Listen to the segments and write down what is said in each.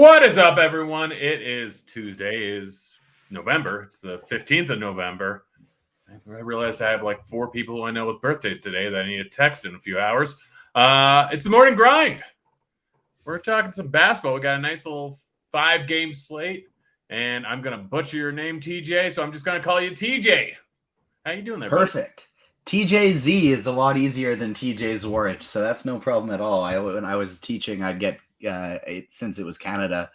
What is up, everyone? It is Tuesday, is November. It's the 15th of November. I realized I have like 4 people who I know with birthdays today that I need to text in a few hours. It's the morning grind. We're talking some basketball. We got a nice little 5-game slate, and I'm going to butcher your name, TJ, so I'm just going to call you TJ. How you doing there, Perfect. Buddy? TJ Z is a lot easier than TJ Zwarych, so that's no problem at all. When I was teaching, I'd get, since it was Canada,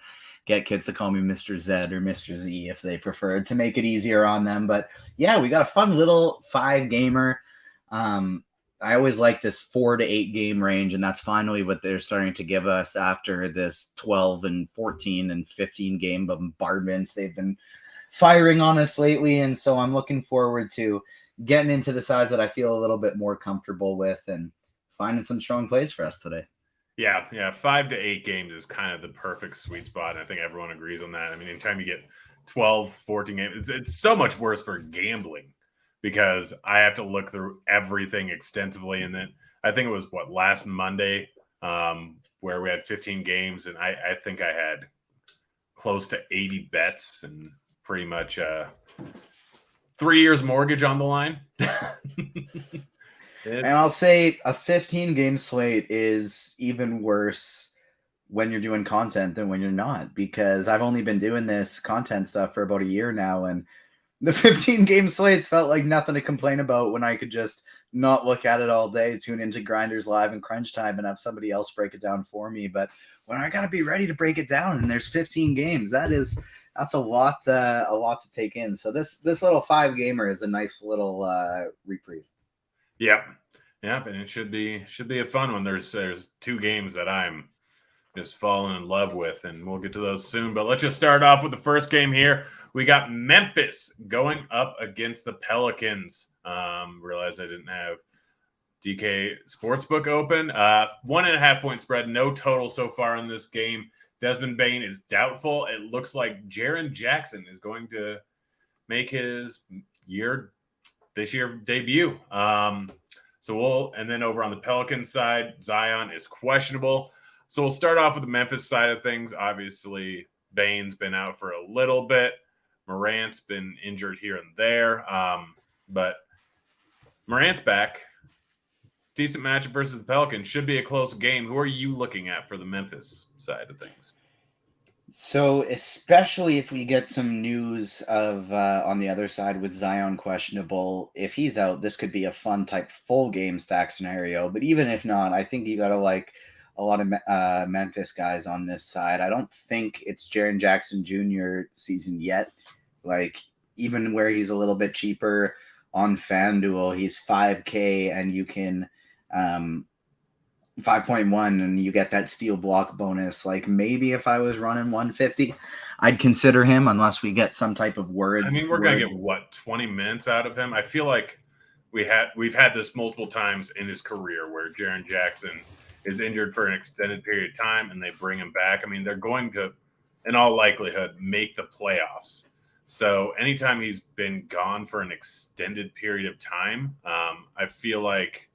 get kids to call me Mr. Z or Mr. Z if they preferred to make it easier on them. But yeah, we got a fun little 5-gamer. I always like this 4 to 8 game range, and that's finally what they're starting to give us after this 12 and 14 and 15 game bombardments they've been firing on us lately. And so I'm looking forward to getting into the size that I feel a little bit more comfortable with and finding some strong plays for us today. Yeah. 5 to 8 games is kind of the perfect sweet spot. And I think everyone agrees on that. I mean, anytime you get 12, 14 games, it's so much worse for gambling because I have to look through everything extensively. And then I think it was last Monday where we had 15 games, and I think I had close to 80 bets and pretty much 3 years mortgage on the line. And I'll say a 15-game slate is even worse when you're doing content than when you're not, because I've only been doing this content stuff for about a year now, and the 15-game slates felt like nothing to complain about when I could just not look at it all day, tune into Grinders Live and Crunch Time and have somebody else break it down for me. But when I got to be ready to break it down and there's 15 games, that's a lot to take in. So this little 5-gamer is a nice little reprieve. Yep, and it should be a fun one. There's 2 games that I'm just falling in love with, and we'll get to those soon. But let's just start off with the first game here. We got Memphis going up against the Pelicans. Realized I didn't have DK Sportsbook open. 1.5 point spread, no total so far in this game. Desmond Bane is doubtful. It looks like Jaren Jackson is going to make his this year debut. And then over on the Pelicans side, Zion is questionable. So we'll start off with the Memphis side of things. Obviously, Bane's been out for a little bit. Morant's been injured here and there. But Morant's back. Decent matchup versus the Pelicans. Should be a close game. Who are you looking at for the Memphis side of things? So especially if we get some news of on the other side with Zion questionable, if he's out, this could be a fun type full game stack scenario. But even if not, I think you got to like a lot of Memphis guys on this side. I don't think it's Jaren Jackson Jr. season yet. Like even where he's a little bit cheaper on FanDuel, he's $5K and you can 5.1 and you get that steal block bonus. Like maybe if I was running 150, I'd consider him unless we get some type of words. I mean, we're going to get 20 minutes out of him. I feel like we've had this multiple times in his career where Jaren Jackson is injured for an extended period of time and they bring him back. I mean, they're going to, in all likelihood, make the playoffs. So anytime he's been gone for an extended period of time, I feel like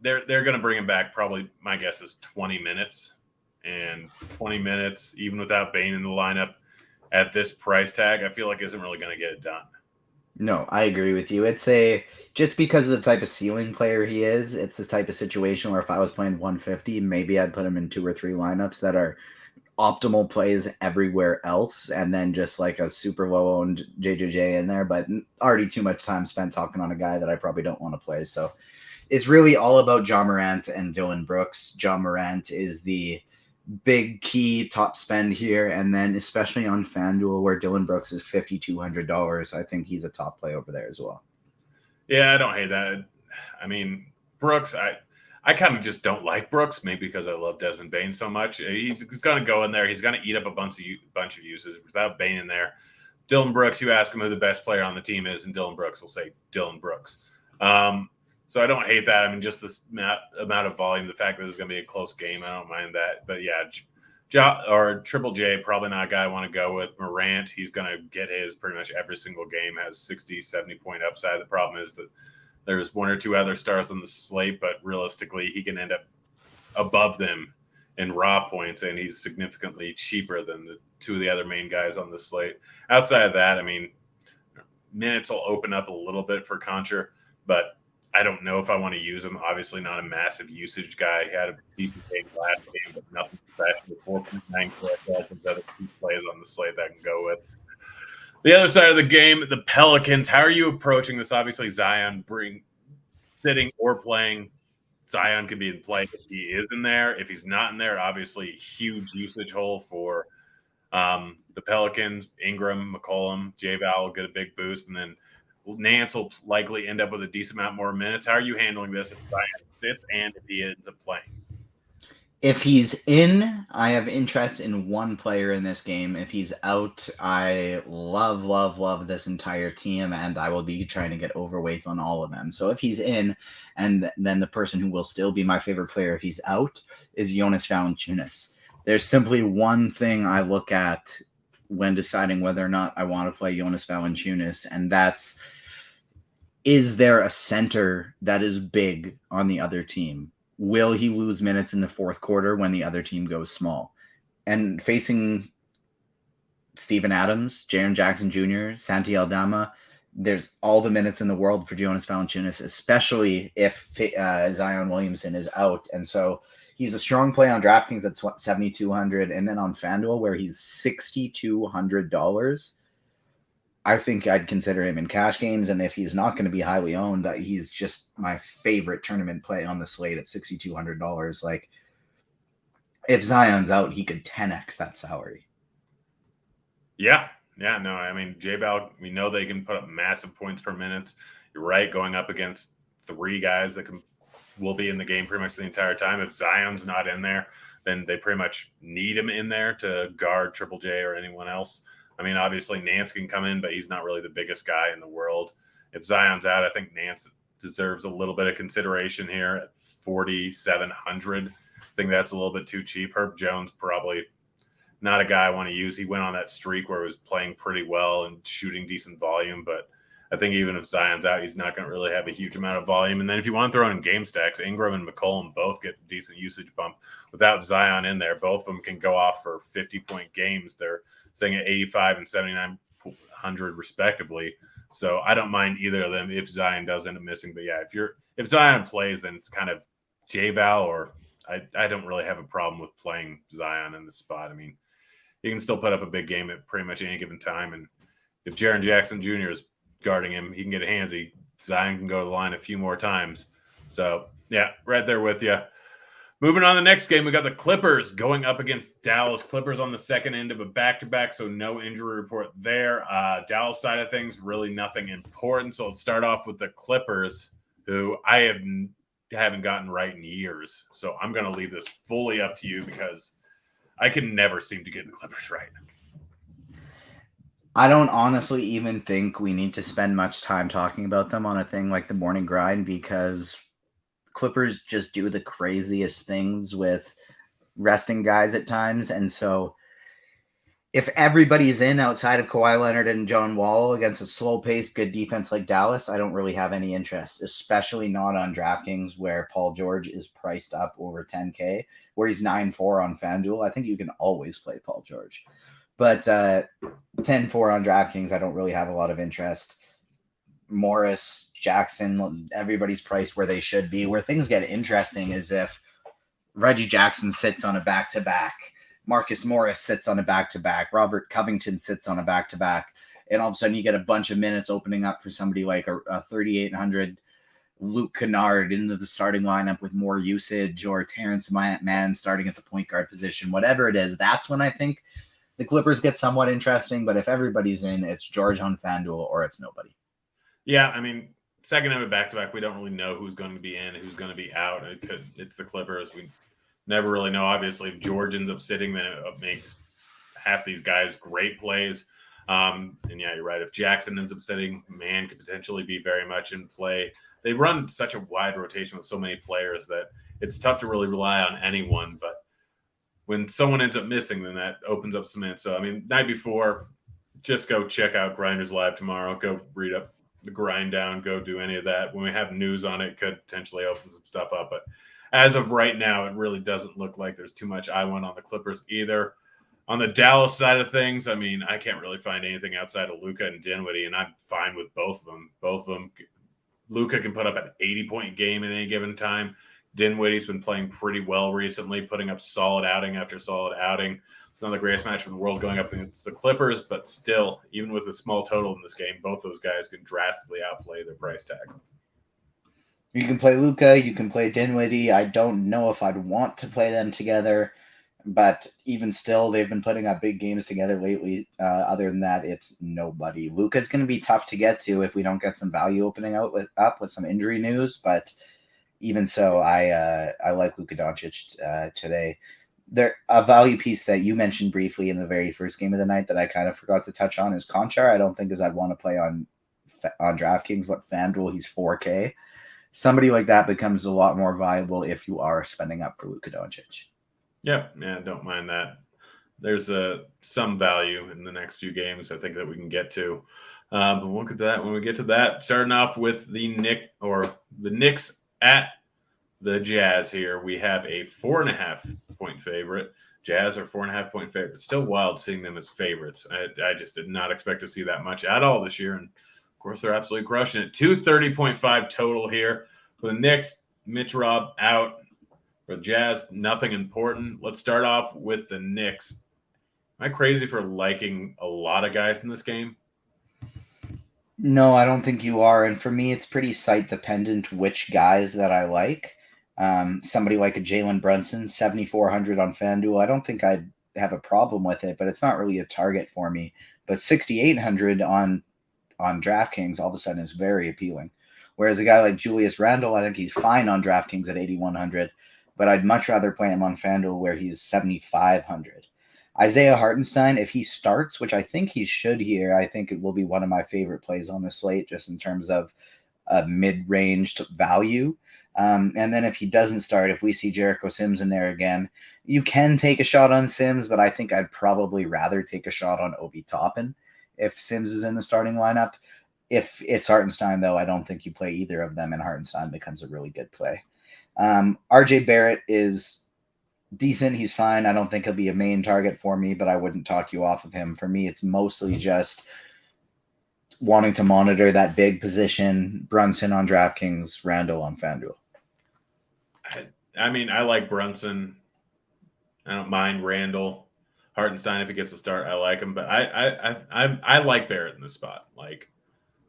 they're going to bring him back. Probably my guess is 20 minutes, and 20 minutes, even without Bane in the lineup at this price tag, I feel like isn't really going to get it done. No, I agree with you. It's just because of the type of ceiling player he is, it's this type of situation where if I was playing 150, maybe I'd put him in 2 or 3 lineups that are optimal plays everywhere else, and then just like a super low owned JJJ in there, but already too much time spent talking on a guy that I probably don't want to play. So it's really all about Ja Morant and Dillon Brooks. Ja Morant is the big key top spend here, and then especially on FanDuel where Dillon Brooks is $5,200, I think he's a top play over there as well. Yeah, I don't hate that. I mean, Brooks, I kind of just don't like Brooks, maybe because I love Desmond Bane so much. He's going to go in there. He's going to eat up a bunch of uses without Bane in there. Dillon Brooks, you ask him who the best player on the team is, and Dillon Brooks will say Dillon Brooks. So I don't hate that. I mean, just this amount of volume, the fact that it's going to be a close game, I don't mind that. But yeah, Triple J, probably not a guy I want to go with. Morant, he's going to get his pretty much every single game, has 60, 70-point upside. The problem is that there's 1 or 2 other stars on the slate, but realistically, he can end up above them in raw points, and he's significantly cheaper than the two of the other main guys on the slate. Outside of that, I mean, minutes will open up a little bit for Concher, but I don't know if I want to use him. Obviously, not a massive usage guy. He had a decent game last game, but nothing special. 4.9 there's other two plays on the slate that I can go with. The other side of the game, the Pelicans. How are you approaching this? Obviously, Zion sitting or playing. Zion could be in play if he is in there. If he's not in there, obviously huge usage hole for the Pelicans. Ingram, McCollum, J-Val will get a big boost, and then Nance will likely end up with a decent amount more minutes. How are you handling this if Zion sits and if he ends up playing? If he's in, I have interest in one player in this game. If he's out, I love this entire team, and I will be trying to get overweight on all of them. So if he's in, and then the person who will still be my favorite player if he's out is Jonas Valanciunas. There's simply one thing I look at when deciding whether or not I want to play Jonas Valanciunas, and that's, is there a center that is big on the other team? Will he lose minutes in the fourth quarter when the other team goes small? And facing Steven Adams, Jaren Jackson Jr., Santi Aldama, there's all the minutes in the world for Jonas Valanciunas, especially if Zion Williamson is out. And so he's a strong play on DraftKings at $7,200, and then on FanDuel where he's $6,200. I think I'd consider him in cash games, and if he's not going to be highly owned, he's just my favorite tournament play on the slate at $6,200. Like, if Zion's out, he could 10x that salary. Yeah, no, I mean, J-Bal, we know they can put up massive points per minute. You're right, going up against three guys that will be in the game pretty much the entire time. If Zion's not in there, then they pretty much need him in there to guard Triple J or anyone else. I mean, obviously Nance can come in, but he's not really the biggest guy in the world. If Zion's out, I think Nance deserves a little bit of consideration here at 4,700. I think that's a little bit too cheap. Herb Jones, probably not a guy I want to use. He went on that streak where he was playing pretty well and shooting decent volume, but I think even if Zion's out, he's not going to really have a huge amount of volume. And then if you want to throw in game stacks, Ingram and McCollum both get decent usage bump. Without Zion in there, both of them can go off for 50-point games. They're sitting at 85 and 7,900 respectively. So I don't mind either of them if Zion does end up missing. But yeah, if Zion plays, then it's kind of J-Val, or I don't really have a problem with playing Zion in the spot. I mean, he can still put up a big game at pretty much any given time. And if Jaren Jackson Jr. is guarding him, he can get a handsy. Zion can go to the line a few more times. So yeah, right there with you. Moving on to the next game, we got the Clippers going up against Dallas. Clippers on the second end of a back-to-back, so no injury report there. Dallas side of things, really nothing important. So let's start off with the Clippers, who I haven't gotten right in years. So I'm going to leave this fully up to you because I can never seem to get the Clippers right. I don't honestly even think we need to spend much time talking about them on a thing like the morning grind, because Clippers just do the craziest things with resting guys at times. And so if everybody's in outside of Kawhi Leonard and John Wall against a slow-paced, good defense like Dallas, I don't really have any interest, especially not on DraftKings where Paul George is priced up over 10K, where he's 9-4 on FanDuel. I think you can always play Paul George. But 10-4 on DraftKings, I don't really have a lot of interest. Morris, Jackson, everybody's priced where they should be. Where things get interesting is if Reggie Jackson sits on a back-to-back, Marcus Morris sits on a back-to-back, Robert Covington sits on a back-to-back, and all of a sudden you get a bunch of minutes opening up for somebody like a 3,800 Luke Kennard into the starting lineup with more usage, or Terrence Mann starting at the point guard position, whatever it is. That's when I think the Clippers get somewhat interesting. But if everybody's in, it's George on FanDuel or it's nobody. Yeah, I mean, second of a back-to-back, we don't really know who's going to be in and who's going to be out. It's the Clippers. We never really know. Obviously, if George ends up sitting, then it makes half these guys great plays. And yeah, you're right. If Jackson ends up sitting, man could potentially be very much in play. They run such a wide rotation with so many players that it's tough to really rely on anyone. But when someone ends up missing, then that opens up some minutes. So, I mean, night before, just go check out Grinders Live tomorrow. Go read up the grind down. Go do any of that. When we have news on it, could potentially open some stuff up. But as of right now, it really doesn't look like there's too much I want on the Clippers either. On the Dallas side of things, I mean, I can't really find anything outside of Luka and Dinwiddie, and I'm fine with both of them. Both of them, Luka can put up an 80-point game at any given time. Dinwiddie's been playing pretty well recently, putting up solid outing after solid outing. It's not the greatest match in the world going up against the Clippers, but still, even with a small total in this game, both those guys can drastically outplay their price tag. You can play Luka, you can play Dinwiddie. I don't know if I'd want to play them together, but even still, they've been putting up big games together lately. Other than that, it's nobody. Luka's going to be tough to get to if we don't get some value opening up with some injury news, but even so, I like Luka Doncic today. A value piece that you mentioned briefly in the very first game of the night that I kind of forgot to touch on is Conchar. I don't think as I'd want to play on DraftKings, but FanDuel, he's 4K. Somebody like that becomes a lot more viable if you are spending up for Luka Doncic. Yeah, don't mind that. There's some value in the next few games I think that we can get to. But we'll look at that when we get to that. Starting off with the Knicks at the Jazz here. We have a 4.5-point favorite. Jazz are 4.5-point favorites. Still wild seeing them as favorites. I just did not expect to see that much at all this year. And of course, they're absolutely crushing it. 230.5 total here. For the Knicks, Mitch Robb out. For the Jazz, nothing important. Let's start off with the Knicks. Am I crazy for liking a lot of guys in this game? No, I don't think you are. And for me, it's pretty site dependent which guys that I like. Somebody like a Jalen Brunson, 7,400 on FanDuel. I don't think I'd have a problem with it, but it's not really a target for me. But 6,800 on DraftKings all of a sudden is very appealing. Whereas a guy like Julius Randle, I think he's fine on DraftKings at 8,100, but I'd much rather play him on FanDuel where he's 7,500. Isaiah Hartenstein, if he starts, which I think he should here, I think it will be one of my favorite plays on the slate just in terms of a mid-ranged value. And then if he doesn't start, if we see Jericho Sims in there again, you can take a shot on Sims, but I think I'd probably rather take a shot on Obi Toppin if Sims is in the starting lineup. If it's Hartenstein, though, I don't think you play either of them, and Hartenstein becomes a really good play. RJ Barrett is decent. He's fine. I don't think he'll be a main target for me, but I wouldn't talk you off of him. For me, it's mostly just wanting to monitor that big position. Brunson on DraftKings, Randall on FanDuel. I mean, I like Brunson. I don't mind Randall. Hartenstein, if he gets a start, I like him. But I like Barrett in this spot. Like,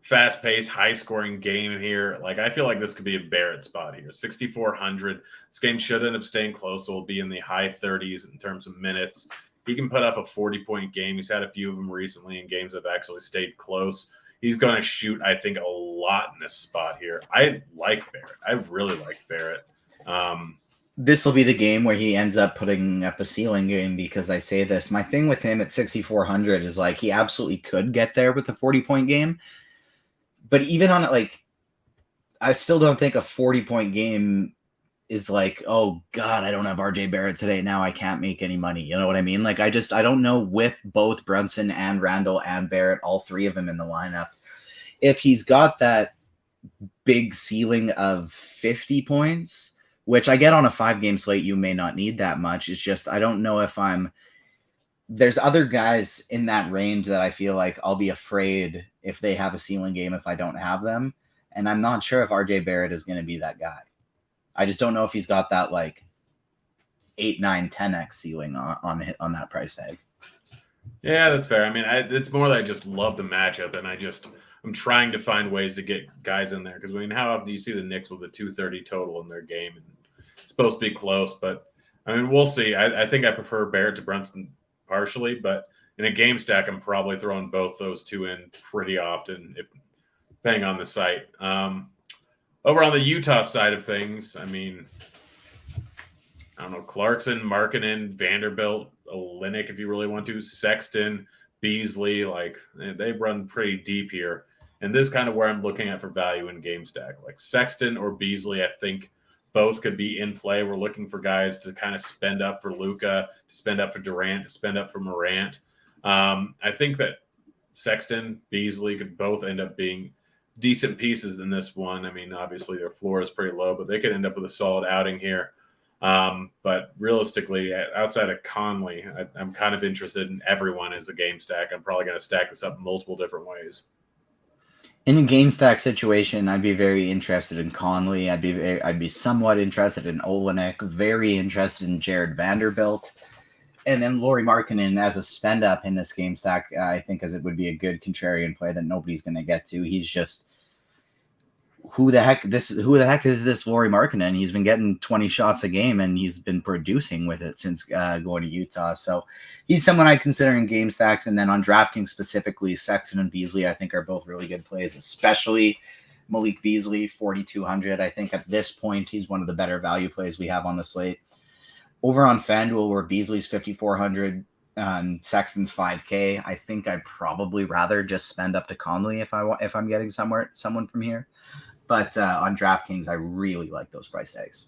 fast-paced, high-scoring game here. Like, I feel like this could be a Barrett spot here. 6,400. This game should end up staying close. It'll be in the high 30s in terms of minutes. He can put up a 40-point game. He's had a few of them recently in games that have actually stayed close. He's going to shoot, I think, a lot in this spot here. I like Barrett. I really like Barrett. This will be the game where he ends up putting up a ceiling game because I say this. My thing with him at 6,400 is like he absolutely could get there with a 40-point game. But even on it, like, I still don't think a 40-point game is like, oh, God, I don't have RJ Barrett today. Now I can't make any money. You know what I mean? Like, I don't know with both Brunson and Randall and Barrett, all three of them in the lineup, if he's got that big ceiling of 50 points, which I get on a 5-game slate, you may not need that much. It's just I don't know if there's other guys in that range that I feel like I'll be afraid if they have a ceiling game if I don't have them. And I'm not sure if RJ Barrett is going to be that guy. I just don't know if he's got that like 8, 9, 10x ceiling on that price tag. Yeah, that's fair. I mean, it's more that I just love the matchup, and I'm trying to find ways to get guys in there because I mean, how often do you see the Knicks with a 230 total in their game? And it's supposed to be close, but I mean, we'll see. I think I prefer Barrett to Brunson partially, but in a game stack, I'm probably throwing both those two in pretty often, depending on the site. Over on the Utah side of things, I mean, I don't know, Clarkson, Markkanen, Vanderbilt, Olynyk, if you really want to, Sexton, Beasley, like they run pretty deep here. And this is kind of where I'm looking at for value in game stack. Like Sexton or Beasley, I think both could be in play. We're looking for guys to kind of spend up for Luka, to spend up for Durant, to spend up for Morant. I think that Sexton, Beasley could both end up being decent pieces in this one. I mean, obviously their floor is pretty low, but they could end up with a solid outing here. But realistically, outside of Conley, I'm kind of interested in everyone as a game stack. I'm probably going to stack this up multiple different ways. In a game stack situation, I'd be very interested in Conley. I'd be somewhat interested in Olenek, very interested in Jared Vanderbilt. And then Lauri Markkanen as a spend up in this game stack, I think, as it would be a good contrarian play that nobody's going to get to. He's just who the heck is this Lauri Markkanen? He's been getting 20 shots a game and he's been producing with it since going to Utah. So he's someone I consider in game stacks. And then on DraftKings specifically, Sexton and Beasley, I think are both really good plays, especially Malik Beasley, 4,200. I think at this point, he's one of the better value plays we have on the slate. Over on FanDuel, where Beasley's 5,400, Sexton's 5K. I think I'd probably rather just spend up to Conley if I'm getting someone from here. But on DraftKings, I really like those price tags.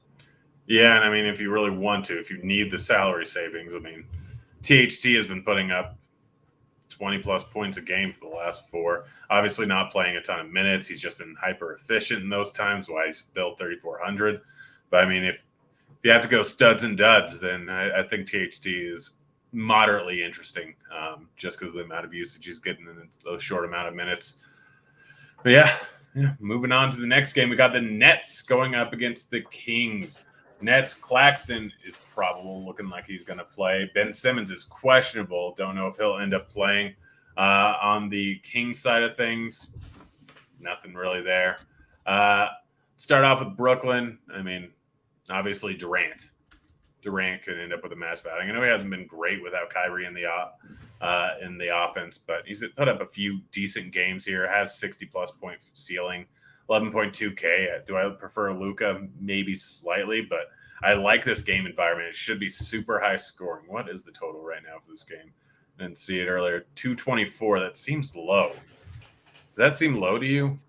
Yeah, and I mean, if you really want to, if you need the salary savings, I mean, THT has been putting up 20-plus points a game for the last 4. Obviously not playing a ton of minutes. He's just been hyper efficient in those times, why he's still 3,400. But, I mean, if you have to go studs and duds, then I think THT is moderately interesting just because of the amount of usage he's getting in those short amount of minutes. But, yeah, moving on to the next game, we got the Nets going up against the Kings. Nets, Claxton is probable, looking like he's going to play. Ben Simmons is questionable. Don't know if he'll end up playing. On the Kings side of things, nothing really there. Start off with Brooklyn. I mean, obviously Durant. Durant could end up with a mass fouling. I know he hasn't been great without Kyrie in the offense, but he's put up a few decent games here. Has 60-plus point ceiling, 11.2K. Do I prefer Luka? Maybe slightly, but I like this game environment. It should be super high scoring. What is the total right now for this game? I didn't see it earlier. 224. That seems low. Does that seem low to you?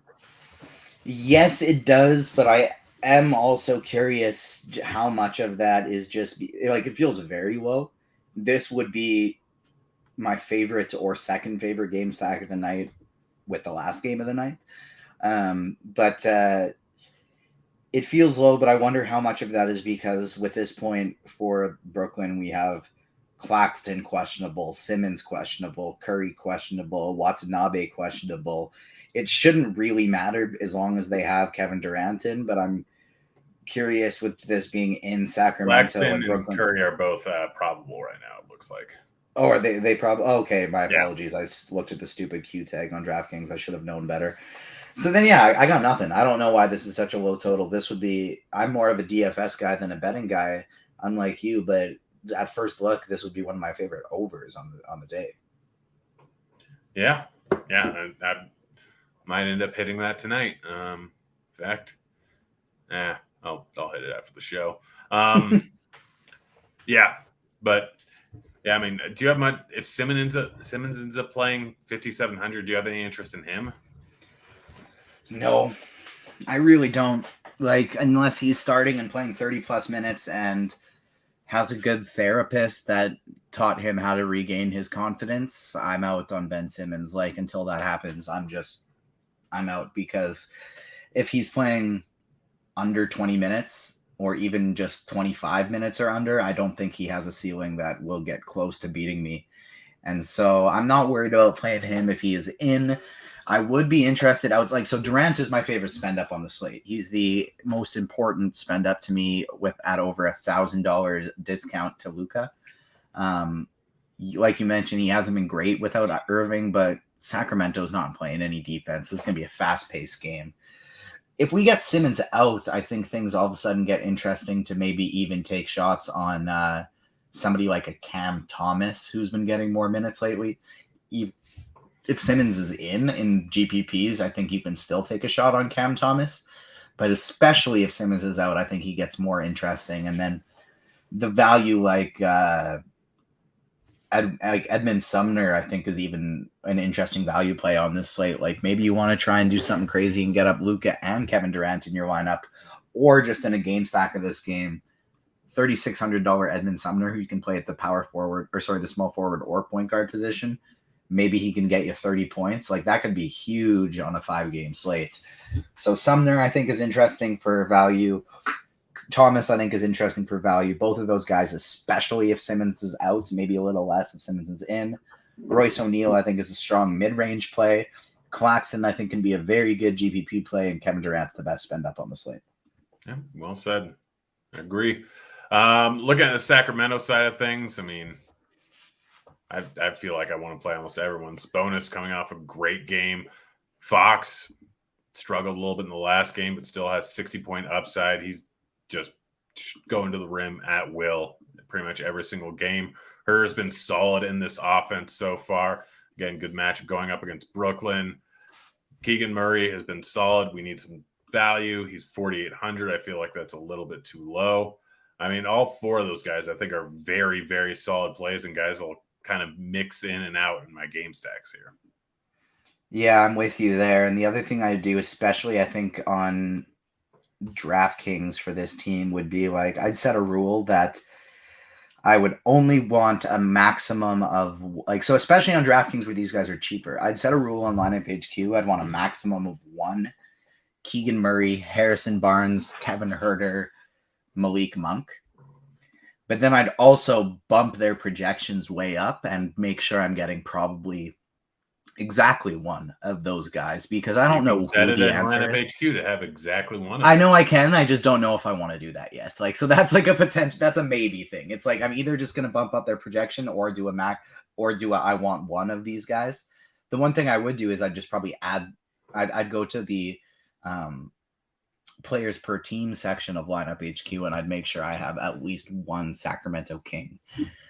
Yes, it does, but I am also curious how much of that is just like it feels very low. This would be my favorite or second favorite game stack of the night with the last game of the night. But it feels low, but I wonder how much of that is because with this point for Brooklyn, we have Claxton questionable, Simmons questionable, Curry questionable, Watanabe questionable. It shouldn't really matter as long as they have Kevin Durant in, but I'm curious with this being in Sacramento Claxton and Brooklyn. And Curry are both probable right now, it looks like. Oh, are they probably? Oh, okay, my apologies. Yeah. I looked at the stupid Q tag on DraftKings. I should have known better. So then, yeah, I got nothing. I don't know why this is such a low total. This would be – I'm more of a DFS guy than a betting guy, unlike you. But at first look, this would be one of my favorite overs on the day. Yeah. I might end up hitting that tonight. In fact, I'll hit it after the show. Yeah, but – yeah, I mean, do you have much? If Simmons ends up playing 5,700, do you have any interest in him? No, I really don't. Like, unless he's starting and playing 30-plus minutes and has a good therapist that taught him how to regain his confidence, I'm out on Ben Simmons. Like, until that happens, I'm out because if he's playing under 20 minutes or even just 25 minutes or under, I don't think he has a ceiling that will get close to beating me. And so I'm not worried about playing him if he is in. I would be interested. So Durant is my favorite spend up on the slate. He's the most important spend up to me at over $1,000 discount to Luka. Like you mentioned, he hasn't been great without Irving, but Sacramento's not playing any defense. This is going to be a fast-paced game. If we get Simmons out, I think things all of a sudden get interesting to maybe even take shots on somebody like a Cam Thomas who's been getting more minutes lately. If Simmons is in GPPs, I think you can still take a shot on Cam Thomas. But especially if Simmons is out, I think he gets more interesting. And then the value like Edmund Sumner, I think, is even an interesting value play on this slate. Like maybe you want to try and do something crazy and get up Luka and Kevin Durant in your lineup, or just in a game stack of this game, $3,600 Edmund Sumner, who you can play at the small forward or point guard position. Maybe he can get you 30 points. Like that could be huge on a 5-game slate. So Sumner, I think, is interesting for value. Thomas, I think, is interesting for value. Both of those guys, especially if Simmons is out, maybe a little less if Simmons is in. Royce O'Neal, I think, is a strong mid-range play. Claxton, I think, can be a very good GPP play, and Kevin Durant's the best spend up on the slate. Yeah, well said. I agree. Looking at the Sacramento side of things, I mean, I feel like I want to play almost everyone's bonus coming off a great game. Fox struggled a little bit in the last game, but still has 60-point upside. He's just going to the rim at will pretty much every single game. Herder's been solid in this offense so far. Again, good matchup going up against Brooklyn. Keegan Murray has been solid. We need some value. He's 4,800. I feel like that's a little bit too low. I mean, all four of those guys I think are very, very solid plays, and guys will kind of mix in and out in my game stacks here. Yeah, I'm with you there. And the other thing I do, especially I think on DraftKings for this team, would be like I'd set a rule that I would only want a maximum of like, so especially on DraftKings where these guys are cheaper, I'd set a rule on Lineup HQ. I'd want a maximum of one Keegan Murray, Harrison Barnes, Kevin Herter, Malik Monk. But then I'd also bump their projections way up and make sure I'm getting probably exactly one of those guys, because I don't know who the answer is. HQ to have exactly one. I know I can. I just don't know if I want to do that yet. Like, so that's like a potential. That's a maybe thing. It's like I'm either just going to bump up their projection or do a max or do a I want one of these guys. The one thing I would do is I'd just probably add. I'd go to the players per team section of Lineup HQ, and I'd make sure I have at least one Sacramento King,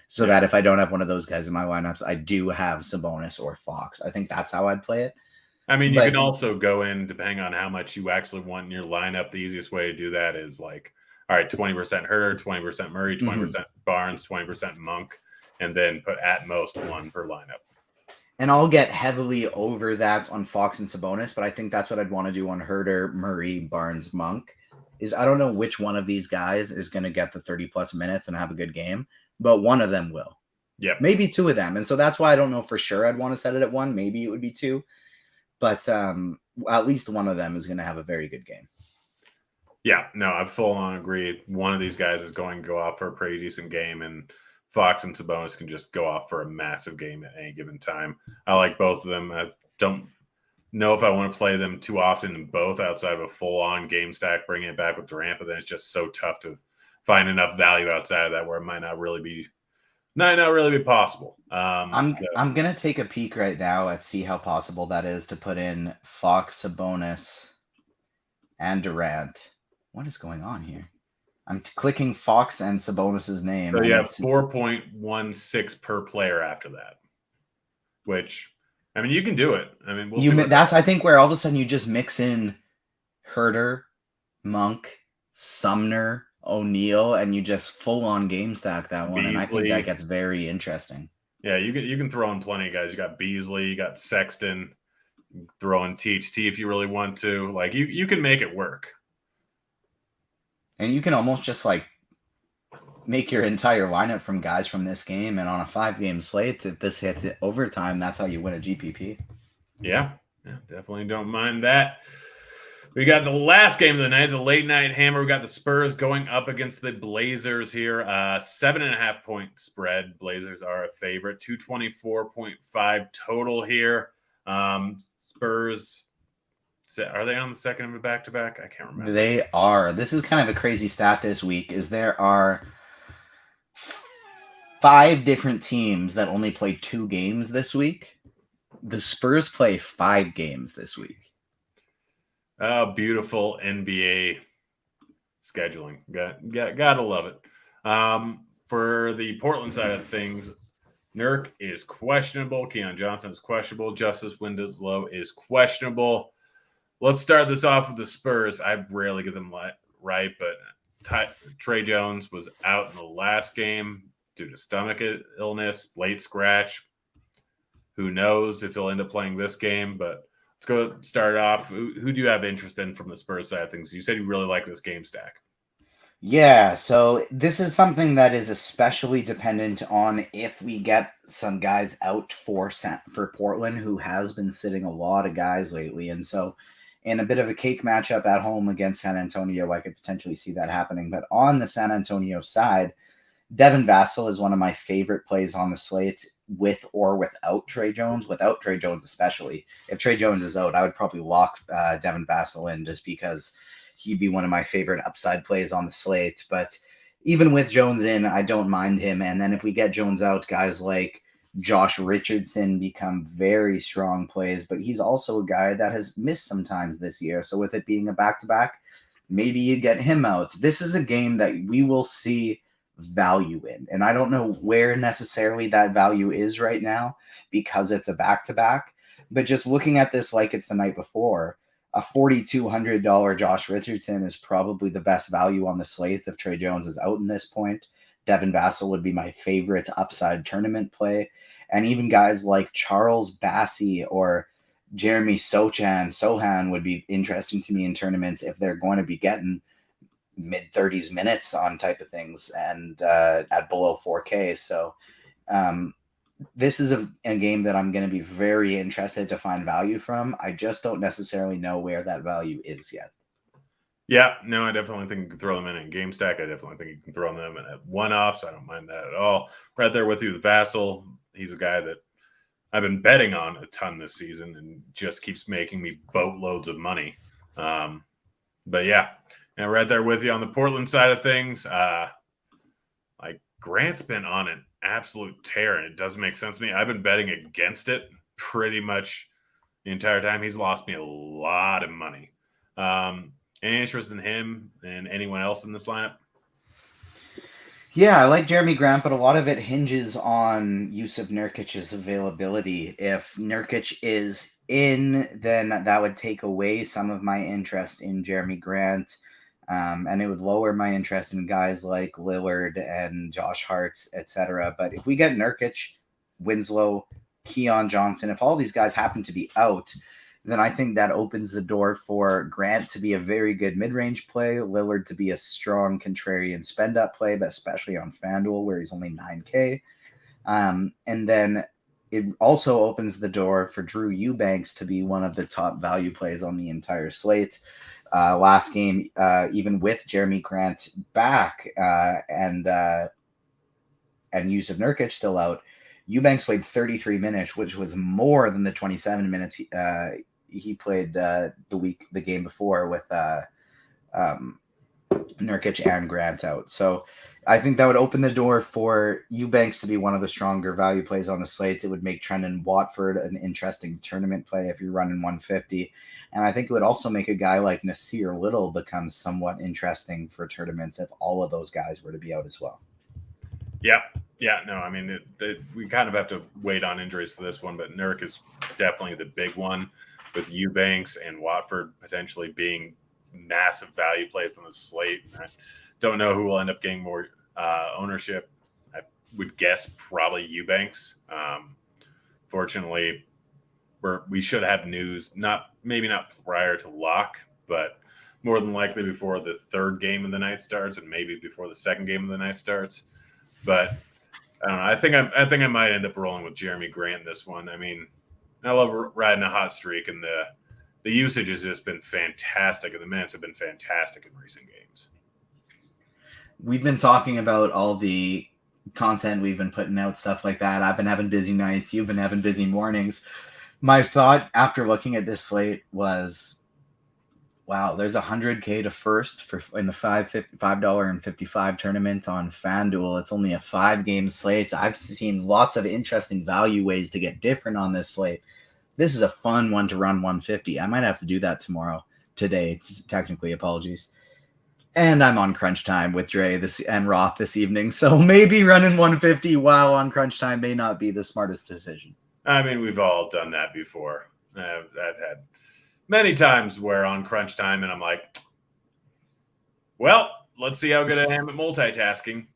so that if I don't have one of those guys in my lineups, I do have Sabonis or Fox. I think that's how I'd play it. I mean, you can also go in, depending on how much you actually want in your lineup. The easiest way to do that is like, all right, 20% Herter, 20% Murray, 20% Barnes, 20% Monk, and then put at most one per lineup. And I'll get heavily over that on Fox and Sabonis, but I think that's what I'd want to do on Herter, Murray, Barnes, Monk. Is I don't know which one of these guys is going to get the 30-plus minutes and have a good game, but one of them will. Yeah, maybe two of them. And so that's why I don't know for sure I'd want to set it at one. Maybe it would be two. But at least one of them is going to have a very good game. Yeah, no, I full on agree. One of these guys is going to go off for a pretty decent game, and Fox and Sabonis can just go off for a massive game at any given time. I like both of them. I don't know if I want to play them too often in both outside of a full-on game stack, bringing it back with Durant, but then it's just so tough to find enough value outside of that where it might not really be possible. I'm going to take a peek right now and see how possible that is to put in Fox, Sabonis, and Durant. What is going on here? I'm clicking Fox and Sabonis's name. So you have 4.16 per player after that, which, I mean, you can do it. I mean, that's, I think, where all of a sudden you just mix in Herter, Monk, Sumner, O'Neal, and you just full on game stack that one. Beasley. And I think that gets very interesting. Yeah, you can throw in plenty of guys. You got Beasley, you got Sexton, throw in THT if you really want to. Like you can make it work. And you can almost just like make your entire lineup from guys from this game, and on a 5-game slate, if this hits it overtime, that's how you win a GPP. Yeah, definitely don't mind that. We got the last game of the night, the late night hammer. We got the Spurs going up against the Blazers here. 7.5 point spread. Blazers are a favorite. 224.5 total here. Spurs, are they on the second of a back-to-back? I can't remember. They are. This is kind of a crazy stat this week, is there are 5 different teams that only play 2 games this week. The Spurs play 5 games this week. Oh, beautiful NBA scheduling. Gotta love it. For the Portland side of things, Nurk is questionable. Keon Johnson is questionable. Justice Winslow is questionable. Let's start this off with the Spurs. I rarely get them right, but Trey Jones was out in the last game due to stomach illness, late scratch. Who knows if he'll end up playing this game, but let's go start off. Who do you have interest in from the Spurs side of things? You said you really like this game stack. Yeah, so this is something that is especially dependent on if we get some guys out for Portland who has been sitting a lot of guys lately. And so In a bit of a cake matchup at home against San Antonio, I could potentially see that happening. But on the San Antonio side, Devin Vassell is one of my favorite plays on the slate with or without Trey Jones, without Trey Jones especially. If Trey Jones is out, I would probably lock Devin Vassell in just because he'd be one of my favorite upside plays on the slate. But even with Jones in, I don't mind him. And then if we get Jones out, guys like Josh Richardson become very strong plays, but he's also a guy that has missed some times this year. So with it being a back-to-back, maybe you get him out. This is a game that we will see value in. And I don't know where necessarily that value is right now because it's a back-to-back. But just looking at this like it's the night before, a $4,200 Josh Richardson is probably the best value on the slate if Trey Jones is out in this point. Devin Vassell would be my favorite upside tournament play. And even guys like Charles Bassey or Jeremy Sohan would be interesting to me in tournaments if they're going to be getting mid-30s minutes on type of things and at below 4K. So this is a game that I'm going to be very interested to find value from. I just don't necessarily know where that value is yet. Yeah, no, I definitely think you can throw them in game stack. I definitely think you can throw them in at one-offs. I don't mind that at all. Right there with you, the Vassell. He's a guy that I've been betting on a ton this season and just keeps making me boatloads of money. But yeah, and right there with you on the Portland side of things. Like Grant's been on an absolute tear, and it doesn't make sense to me. I've been betting against it pretty much the entire time. He's lost me a lot of money. Any interest in him and anyone else in this lineup? Yeah, I like Jeremy Grant, but a lot of it hinges on Jusuf Nurkic's availability. If Nurkic is in, then that would take away some of my interest in Jeremy Grant, and it would lower my interest in guys like Lillard and Josh Hart, etc. But if we get Nurkic, Winslow, Keon Johnson, if all these guys happen to be out, then I think that opens the door for Grant to be a very good mid-range play, Lillard to be a strong contrarian spend-up play, but especially on FanDuel where he's only 9K. And then it also opens the door for Drew Eubanks to be one of the top value plays on the entire slate. Last game, even with Jeremy Grant back and Jusuf Nurkic still out, Eubanks played 33 minutes, which was more than the 27 minutes he played the game before with Nurkic and Grant out. So I think that would open the door for Eubanks to be one of the stronger value plays on the slates. It would make Trendon Watford an interesting tournament play if you're running 150. And I think it would also make a guy like Nasir Little become somewhat interesting for tournaments if all of those guys were to be out as well. Yeah, no, I mean, we kind of have to wait on injuries for this one, but Nurk is definitely the big one with Eubanks and Watford potentially being massive value plays on the slate. I don't know who will end up getting more ownership. I would guess probably Eubanks. Fortunately, we should have news, maybe not prior to lock, but more than likely before the third game of the night starts and maybe before the second game of the night starts. But I don't know. I think I might end up rolling with Jeremy Grant this one. I mean, I love riding a hot streak, and the usage has just been fantastic, and the minutes have been fantastic in recent games. We've been talking about all the content we've been putting out, stuff like that. I've been having busy nights. You've been having busy mornings. My thought after looking at this slate was, wow, there's $100K to first in the $5.55 tournament on FanDuel. It's only a 5-game slate. I've seen lots of interesting value ways to get different on this slate. This is a fun one to run 150. I might have to do that today. Technically, apologies. And I'm on crunch time with Dre and Roth this evening. So maybe running 150 while on crunch time may not be the smartest decision. I mean, we've all done that before. I've had many times where on crunch time and I'm like, well, let's see how good I am at multitasking.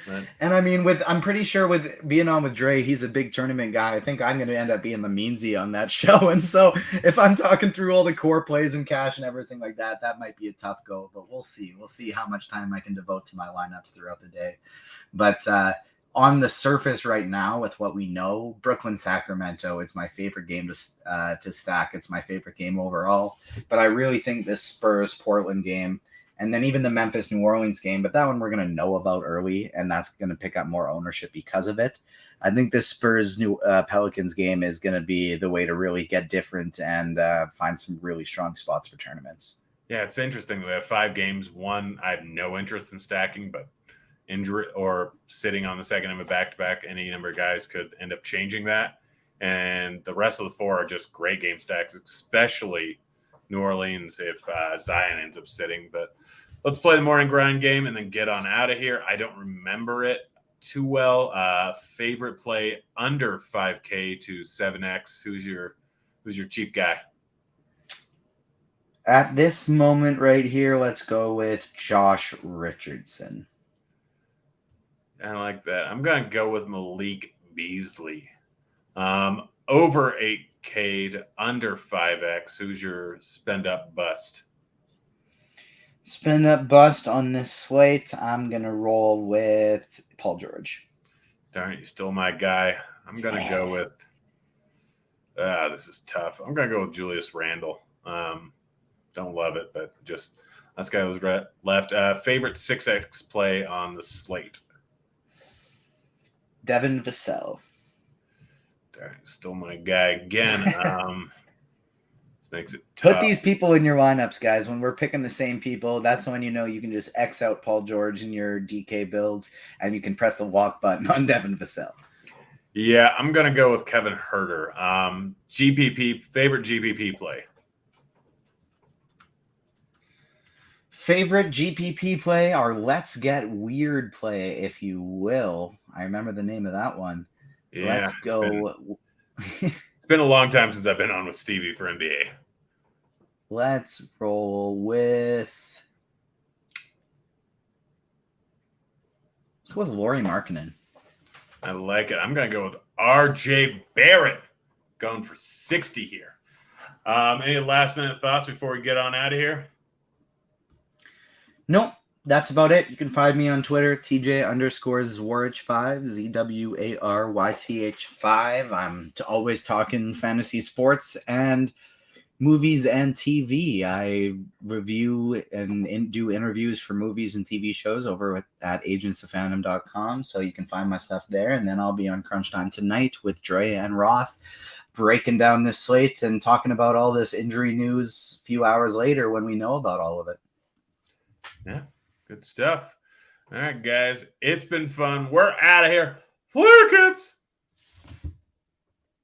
But, and I mean, I'm pretty sure with being on with Dre, he's a big tournament guy. I think I'm going to end up being the meansy on that show. And so if I'm talking through all the core plays and cash and everything like that, that might be a tough go, but we'll see. We'll see how much time I can devote to my lineups throughout the day. But on the surface right now with what we know, Brooklyn Sacramento is my favorite game to stack. It's my favorite game overall. But I really think this Spurs Portland game, and then even the Memphis New Orleans game, but that one we're going to know about early, and that's going to pick up more ownership because of it. I think this Spurs new Pelicans game is going to be the way to really get different and find some really strong spots for tournaments. Yeah, it's interesting. We have 5 games. One, I have no interest in stacking, but injury or sitting on the second of a back-to-back, any number of guys could end up changing that. And the rest of the 4 are just great game stacks, especially New Orleans if Zion ends up sitting. But let's play the morning grind game and then get on out of here. I don't remember it too well. Favorite play under 5K to 7X. Who's your cheap guy? At this moment right here, let's go with Josh Richardson. I like that. I'm going to go with Malik Beasley. Over 8K to under 5X. Who's your spend up bust? Spend up bust on this slate. I'm going to roll with Paul George. Darn it, you stole my guy. I'm going to go with, this is tough. I'm going to go with Julius Randle. Don't love it, but just this guy was left. Favorite 6X play on the slate? Devin Vassell. Darn, still my guy again. This makes it tough. Put these people in your lineups, guys. When we're picking the same people, that's when you know you can just X out Paul George in your DK builds, and you can press the walk button on Devin Vassell. Yeah, I'm going to go with Kevin Huerter. GPP, favorite GPP play? Favorite GPP play, or Let's Get Weird play, if you will. I remember the name of that one. Yeah, Let's go. It's been a long time since I've been on with Stevie for NBA. Let's roll with. Let's go with Lauri Markkanen. I like it. I'm going to go with RJ Barrett, going for 60 here. Any last minute thoughts before we get on out of here? Nope, that's about it. You can find me on Twitter, TJ_Zwarych5, ZWARYCH5. I'm always talking fantasy sports and movies and TV. I review and do interviews for movies and TV shows over at agentsoffandom.com, so you can find my stuff there. And then I'll be on Crunch Time tonight with Dre and Roth, breaking down this slate and talking about all this injury news a few hours later when we know about all of it. Yeah, good stuff. All right, guys, it's been fun. We're out of here. Flare kids!